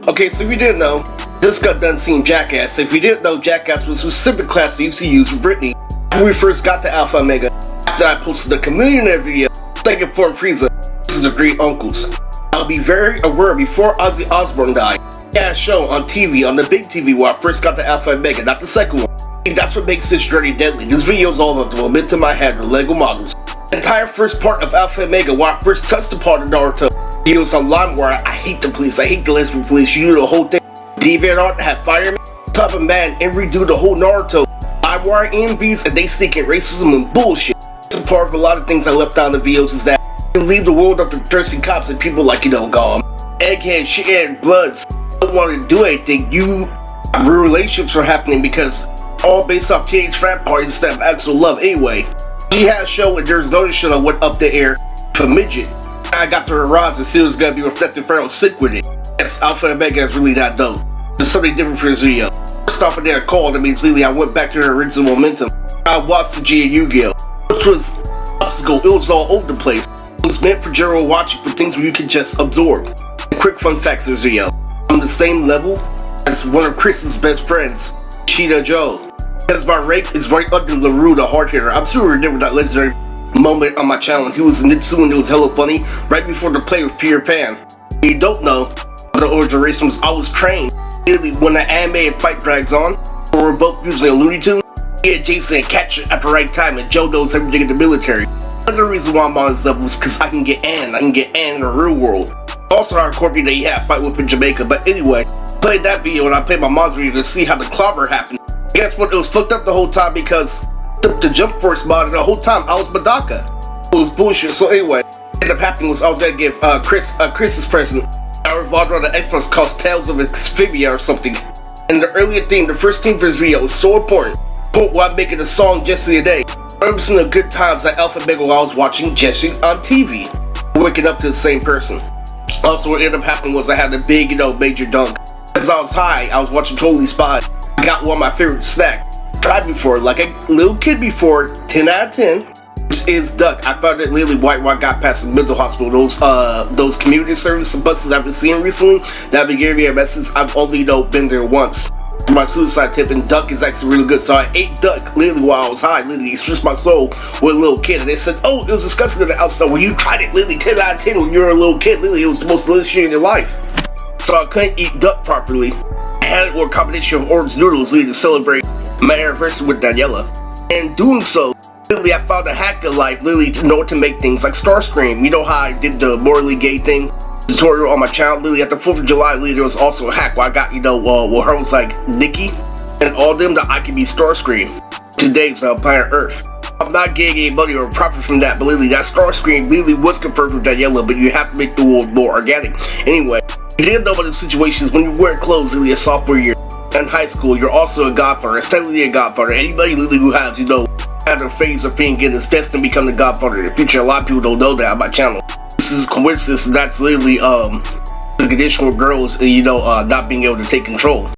Okay, so if you didn't know, just got done seeing Jackass. If you didn't know, Jackass was a specific class we used to use for Britney when we first got to Alpha Omega. After I posted the community video, second form Frieza, this is the Three Uncles. I'll be very aware before Ozzy Osbourne died. He had a show on TV, on the big TV where I first got to Alpha Omega, not the second one. See, that's what makes this journey deadly. This video is all about the momentum I had with Lego models. The entire first part of Alpha Omega where I first touched upon the Naruto videos online where I hate the police, I hate the lesbian police, you do the whole thing. DeviantArt had firemen, type of man, and redo the whole Naruto. I wire EMVs and they sneak in racism and bullshit. It's a part of a lot of things I left out in the videos is that you leave the world up to thirsty cops and people like, egghead, shithead, bloods, don't want to do anything. Real relationships are happening because all based off teenage frat parties instead of actual love anyway. She had a show and there's no show that went up the air for midget. I got to her rise and see it was gonna be reflected for I was sick with it. Yes, Alpha Omega is really that dope. There's something different for this video. First off of their call, that means legally I went back to the original momentum. I watched the G and Yu-Gi-Oh! Which was obstacle, it was all over the place. It was meant for general watching for things where you can just absorb. Quick fun fact for this video. I'm the same level as one of Chris's best friends, Sheeta Joe. Because my rank is right under LaRue the hard hitter. I'm sure you remember that legendary moment on my channel. He was in Nitsu and it was hella funny right before the play with Peter Pan. If you don't know, the origin race was I was trained really when the anime and fight drags on, or we're both using a Looney Tune. Me and Jason catch it at the right time and Joe knows everything in the military. Another reason why I'm on this level is because I can get Ann in the real world. Also our corporate that he had fight with in Jamaica, but anyway, played that video and I played my mom's video to see how the clobber happened. Guess what, it was fucked up the whole time because the Jump Force mod and the whole time I was Madaka. It was bullshit, so anyway, what ended up happening was I was gonna give Chris's present. I revolved around the Xbox called Tales of Exphibia or something. And the earlier theme, the first theme for this video was so important. While I'm making a song just the other day. I remember some of the good times at Alpha Omega while I was watching Jesse on TV. Waking up to the same person. Also what ended up happening was I had a big, major dunk. As I was high, I was watching Totally Spies. I got one of my favorite snacks. Tried before, like a little kid before, 10 out of 10, which is duck. I found it literally white when I got past the mental hospital. Those community service buses I've been seeing recently, that have been giving me a message. I've only been there once. For my suicide tip, and duck is actually really good. So I ate duck literally while I was high, literally expressed my soul with a little kid. And they said, oh, it was disgusting on the outside. When you tried it, literally 10 out of 10 when you were a little kid, literally it was the most delicious shit in your life. So I couldn't eat duck properly. I had it with a combination of orange noodles literally to celebrate my anniversary with Daniela. And doing so, literally I found a hack of life, literally to know how to make things like Starscream. You know how I did the morally gay thing tutorial on my channel? Literally at the 4th of July, literally there was also a hack where I got, where her was like Nikki and all them that I could be Starscream. Today's planet Earth. I'm not getting any money or profit from that, but literally that Starscream literally was confirmed with Daniela, but you have to make the world more organic. Anyway, you didn't know about the situations when you wear clothes literally a sophomore year in high school, you're also a godfather, especially a godfather. Anybody literally who has, had a phase of being in is destined to become the godfather in the future. A lot of people don't know that on my channel. This is a coincidence, and that's literally the condition with girls, not being able to take control.